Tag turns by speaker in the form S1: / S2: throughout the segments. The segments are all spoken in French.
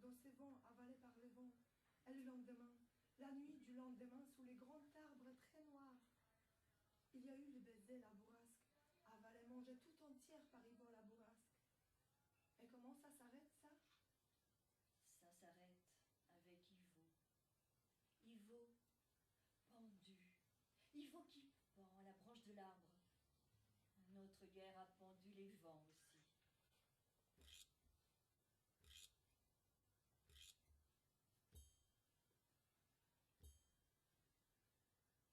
S1: dont ces vents avalés par les vents. Et le lendemain, la nuit du lendemain, sous les grands arbres très noirs, il y a eu le baiser, la bourrasque, avalée, mangée tout entière par Yvon la bourrasque. Et comment ça s'arrête, ça?
S2: Ça s'arrête avec Ivo. Ivo pendu. Ivo qui pend à la branche de l'arbre. Notre guerre a pendu les vents aussi.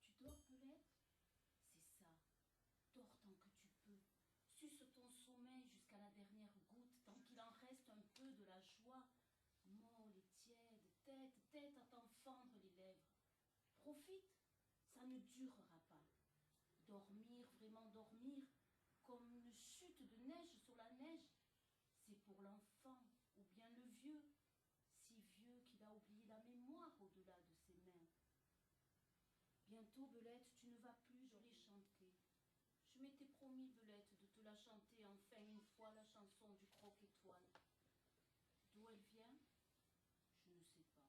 S3: Tu dors, Belette? C'est ça. Dors tant que tu peux. Suce ton sommeil jusqu'à la dernière goutte, tant qu'il en reste un peu de la joie. Molle et tiède, tête à t'en fendre les lèvres. Profite, ça ne durera pas. Dormir, vraiment dormir, comme une chute de neige sur la neige, c'est pour l'enfant, ou bien le vieux, si vieux qu'il a oublié la mémoire au-delà de ses mains. Bientôt, Belette, tu ne vas plus, je l'ai chantée. Je m'étais promis, Belette, de te la chanter enfin une fois, la chanson du croque-étoile. D'où elle vient? Je ne sais pas.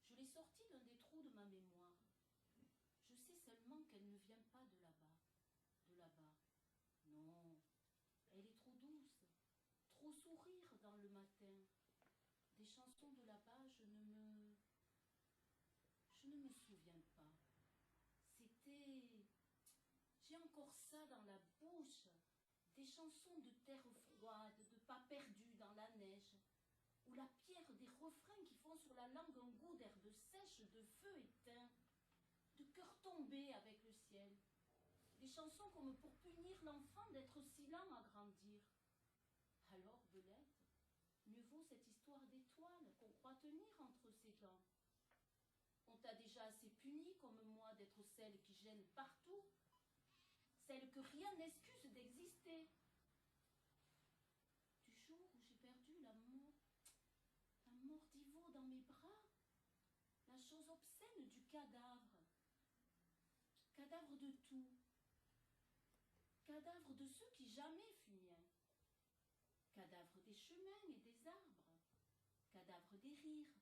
S3: Je l'ai sortie d'un des trous de ma mémoire. Je sais seulement qu'elle ne vient pas de là-bas. De là-bas. Non, elle est trop douce, trop sourire dans le matin. Des chansons de là-bas, je ne me souviens pas. C'était... J'ai encore ça dans la bouche. Des chansons de terre froide, de pas perdus dans la neige. Ou la pierre des refrains qui font sur la langue un goût d'herbe sèche, de feu éteint. De cœur tombé avec le ciel. Des chansons comme pour punir l'enfant d'être si lent à grandir. Alors, Belette, mieux vaut cette histoire d'étoiles qu'on croit tenir entre ses dents. On t'a déjà assez puni comme moi d'être celle qui gêne partout, celle que rien n'excuse d'exister. Du jour où j'ai perdu la mort d'Ivo dans mes bras, la chose obscène du cadavre. Cadavre de tout. Cadavre de ceux qui jamais furent miens. Cadavre des chemins et des arbres. Cadavre des rires.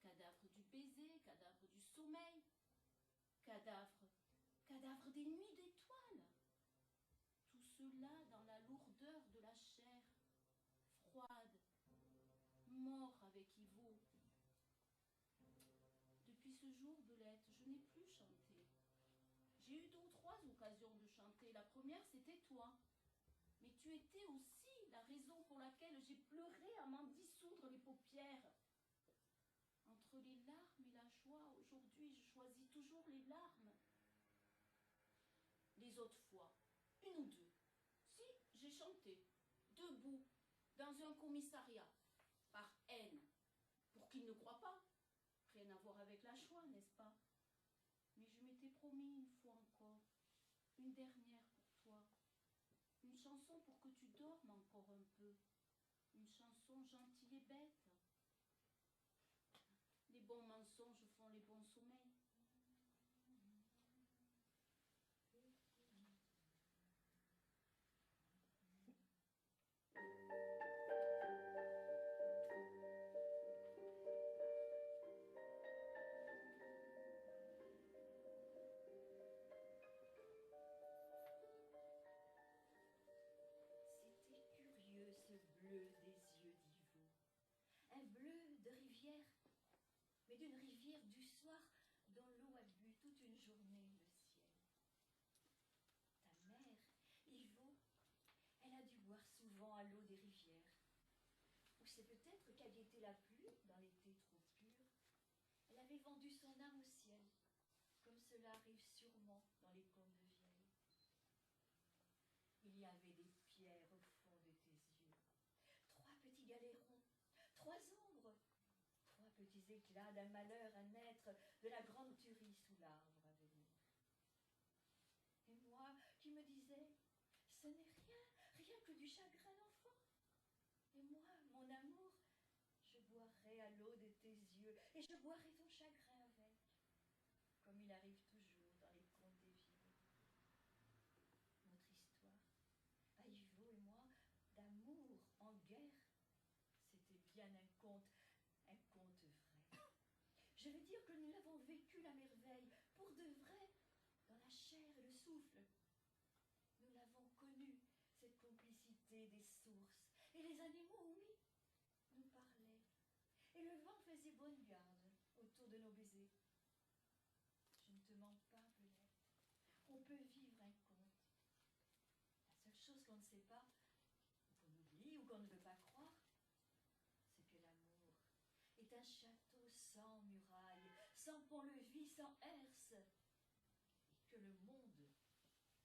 S3: Cadavre du baiser, cadavre du sommeil. Cadavre des nuits d'étoiles. Tout cela dans la lourdeur de la chair, froide, mort avec Ivo. Depuis ce jour, Belette, je n'ai plus chanté. J'ai eu 2 ou 3 occasions de chanter. La première, c'était toi. Mais tu étais aussi la raison pour laquelle j'ai pleuré à m'en dissoudre les paupières. Entre les larmes et la joie, aujourd'hui, je choisis toujours les larmes. Les autres fois, 1 ou 2, si, j'ai chanté, debout, dans un commissariat, par haine, pour qu'ils ne croient pas. Rien à voir avec la joie, n'est-ce pas? Mais je m'étais promis une fois encore, une dernière pour toi, une chanson pour que tu dormes encore un peu, une chanson gentille et bête. Les bons mensonges font les bons sommeils.
S2: C'était curieux ce bleu des yeux d'Ivo. Un bleu de rivière, mais d'une rivière du soir dont l'eau a bu toute une journée le ciel. Ta mère, Ivo, elle a dû boire souvent à l'eau des rivières. Ou c'est peut-être qu'à guetter la pluie, dans l'été trop pur, elle avait vendu son âme au ciel, comme cela arrive sûrement dans les contes de vieilles. Il y avait des pierres au fond de tes yeux, 3 petits galérons, 3 ombres, 3 petits éclats d'un malheur à naître, de la grande tuerie sous l'arbre à venir. Et moi qui me disais, ce n'est rien que du chagrin d'enfant. Et moi, mon amour, je boirai à l'eau de tes yeux, et je boirai ton chagrin avec, comme il arrive toujours dans les contes des vieilles. Notre histoire, à Ivo et moi, d'amour en guerre, c'était bien un conte Je veux dire que nous l'avons vécu la merveille, pour de vrai, dans la chair et le souffle. Nous l'avons connue, cette complicité des sources. Et les animaux, oui, nous parlaient. Et le vent faisait bonne garde autour de nos baisers. Je ne te mens pas, Belette. On peut vivre un conte. La seule chose qu'on ne sait pas, ou qu'on oublie, ou qu'on ne veut pas croire, c'est que l'amour est un château sans murailles, sans pont-levis, sans herse, et que le monde,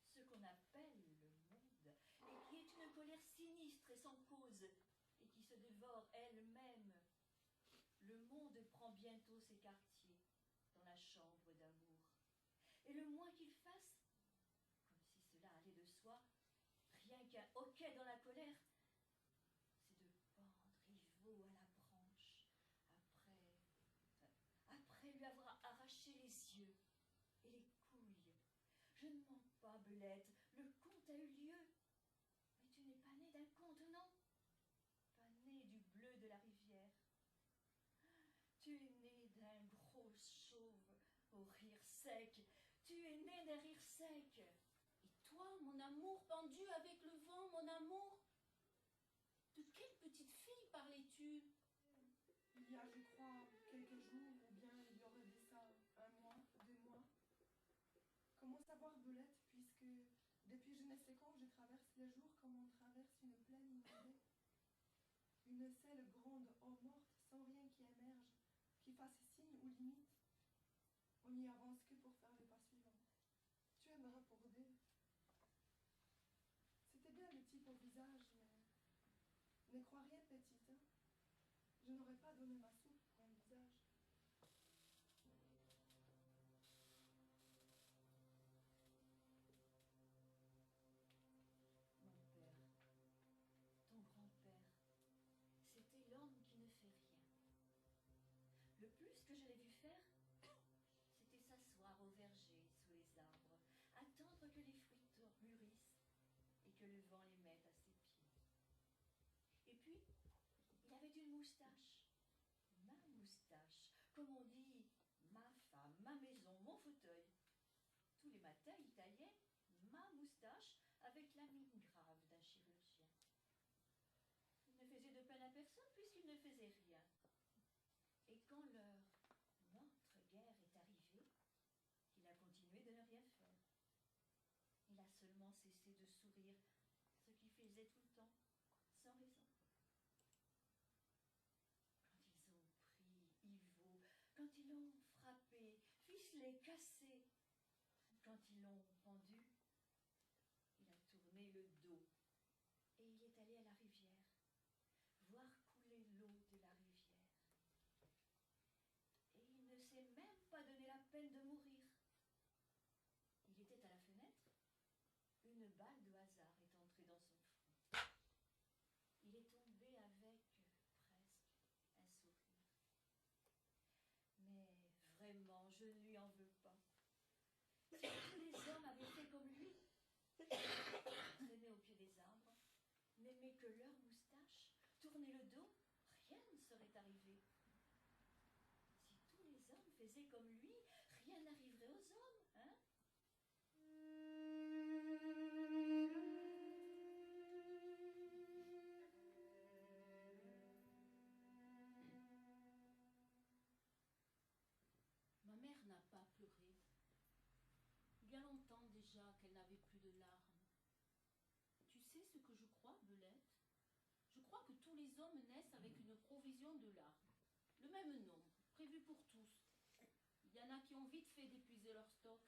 S2: ce qu'on appelle le monde, et qui est une colère sinistre et sans cause, et qui se dévore elle-même, le monde prend bientôt ses quartiers dans la chambre d'amour. Et le moins qu'il fasse, comme si cela allait de soi, rien qu'un hoquet dans la colère, c'est de pendre Rivaux à la branche, après lui avoir arraché les yeux et les couilles. Je ne mens pas, Belette, le conte a eu lieu. Mais tu n'es pas née d'un conte, non? Pas née du bleu de la rivière. Tu es née d'un gros chauve au rire sec. Tu es née d'un rire sec.
S3: Et toi, mon amour, pendu avec le vent, mon amour, de quelle petite fille parlais-tu?
S1: Il y a, je crois, quelques jours, ou bien il y aurait de ça 1 mois, 2 mois. Comment savoir, Belette, puisque depuis je ne sais quand, je traverse les jours comme on traverse une plaine inondée. Une selle grande, eau morte, sans rien qui émerge, qui fasse signe ou limite. On n'y avance que pour faire le pas suivant. Tu aimeras pour deux. C'était bien le type au visage, mais ne crois rien, petite, hein. Je n'aurais pas donné ma soupe pour un visage.
S2: Mon père, ton grand-père, c'était l'homme qui ne fait rien. Le plus que je l'ai vu faire, c'était s'asseoir au verger sous les arbres, attendre que les fruits mûrissent et que le vent les mette à ses pieds. Et puis, il avait une moustache, ma moustache, comme on dit, ma femme, ma maison, mon fauteuil. Tous les matins, il taillait ma moustache avec la mine grave d'un chirurgien. Il ne faisait de peine à personne puisqu'il ne faisait rien. Et quand notre guerre est arrivée, il a continué de ne rien faire. Il a seulement cessé de sourire, ce qu'il faisait tout le temps, sans raison. Quand ils ont pris Ivo, quand ils l'ont frappé, ficelé, cassé, quand ils l'ont pendu, il a tourné le dos et il est allé à la rivière, voir couler l'eau de la rivière. Et il ne s'est même pas donné la peine de mourir. Il était à la fenêtre, une balle de hasard est entrée dans son front. Il est tombé avec presque un sourire. Mais vraiment, je ne lui en veux pas. Si tous les hommes avaient fait comme lui, traîner au pied des arbres, n'aimer que leur moustache, tourner le dos, rien ne serait arrivé. Si tous les hommes faisaient comme lui, rien n'arriverait aux hommes, hein?
S3: Ma mère n'a pas pleuré. Il y a longtemps déjà qu'elle n'avait plus de larmes. Tu sais ce que je crois, Belette? Je crois que tous les hommes naissent avec une provision de larmes. Le même nombre, prévu pour tous. Il y en a qui ont vite fait d'épuiser leur stock.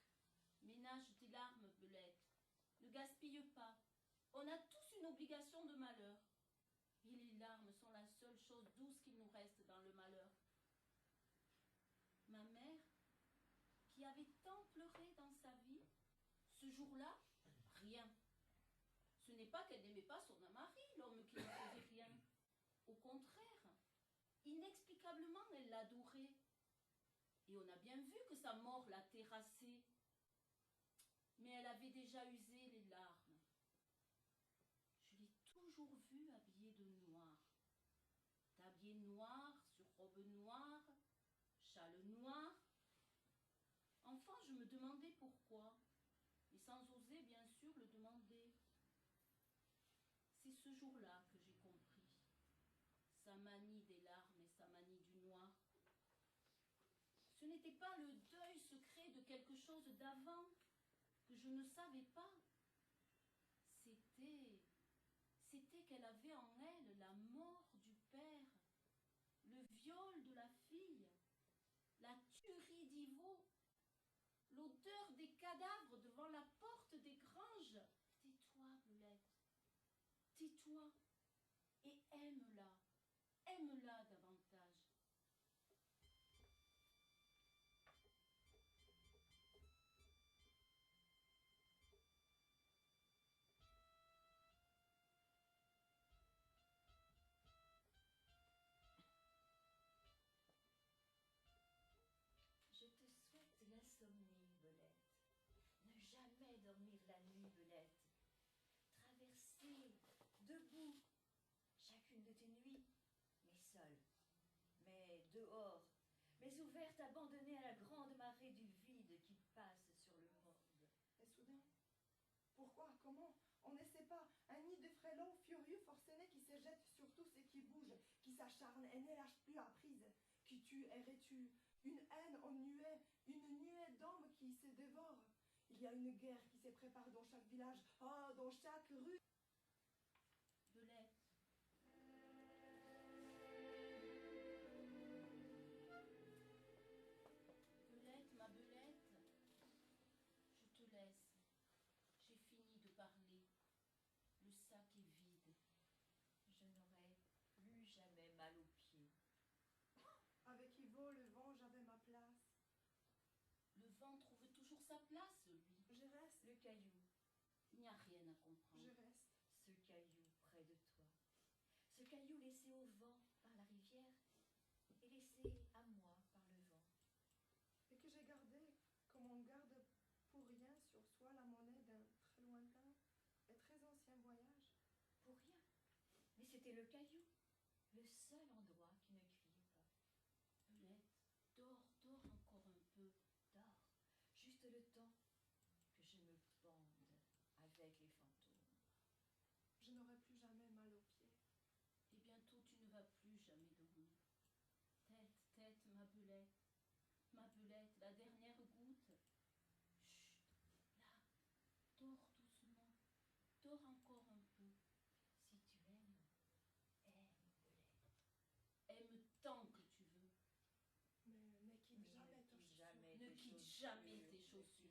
S3: Ménage tes larmes, Belette. Ne gaspille pas. On a tous une obligation de malheur. Et les larmes sont la seule chose douce qu'il nous reste dans le malheur. Ma mère, qui avait tant pleuré dans sa vie, ce jour-là, rien. Ce n'est pas qu'elle n'aimait pas son mari, l'homme qui ne faisait rien. Au contraire, inexplicablement, elle l'adorait. Et on a bien vu que sa mort l'a terrassée. Mais elle avait déjà usé les larmes. Je l'ai toujours vue habillée de noir. Tablier noir sur robe noire, châle noir. pourquoi, et sans oser bien sûr le demander. C'est ce jour-là que j'ai compris. Sa manie des larmes et sa manie du noir. Ce n'était pas le deuil secret de quelque chose d'avant que je ne savais pas. C'était qu'elle avait en elle la mort du père, le viol de la fille, la tuerie d'Ivo, l'odeur des cadavres devant la porte des granges. Tais-toi, Belette, tais-toi et aime-la davantage.
S2: Je te souhaite l'insomnie, Belette. Ne jamais dormir la nuit, Belette. Traverser, debout, chacune de tes nuits, mais seule, mais dehors, mais ouverte, abandonnée à la grande marée du vide qui passe sur le morgue.
S1: Et soudain, pourquoi, comment, on ne sait pas, un nid de frelons furieux forcenés qui se jettent sur tous et qui bougent, qui s'acharnent et ne lâchent plus la prise, qui tue et retue, une haine en nuée, une nuée d'hommes qui se dévorent. Il y a une guerre qui se prépare dans chaque village, oh, dans chaque rue.
S3: Belette, Belette, ma Belette, je te laisse. J'ai fini de parler. Le sac est vide.
S2: Je n'aurai plus jamais mal aux pieds.
S1: Avec Ivo, le vent, j'avais ma place.
S3: Le vent trouve toujours sa place, lui.
S1: Je reste,
S2: Le caillou,
S3: Il n'y a rien à comprendre.
S1: je reste.
S2: ce caillou près de toi, ce caillou laissé au vent par la rivière et laissé à moi par le vent.
S1: Et que j'ai gardé, comme on garde pour rien sur soi la monnaie d'un très lointain et très ancien voyage.
S2: Pour rien. Mais c'était le caillou, le seul endroit qui ne criait pas.
S3: Belette, dors encore un peu.
S2: Dors, juste le temps que je me bande avec les fantômes.
S1: Je n'aurai plus jamais mal aux pieds.
S3: Et bientôt tu ne vas plus jamais dormir. Tête, ma Belette, la dernière goutte. Chut, là, dors doucement, dors encore un peu.
S2: Si tu aimes, aime, Belette.
S3: Aime tant que tu veux.
S1: Mais ne quitte jamais
S2: Ne
S1: tes
S2: quitte
S1: chaussures.
S2: jamais
S3: Ne
S2: tes
S3: quitte
S2: chaussures.
S3: jamais tes chaussures.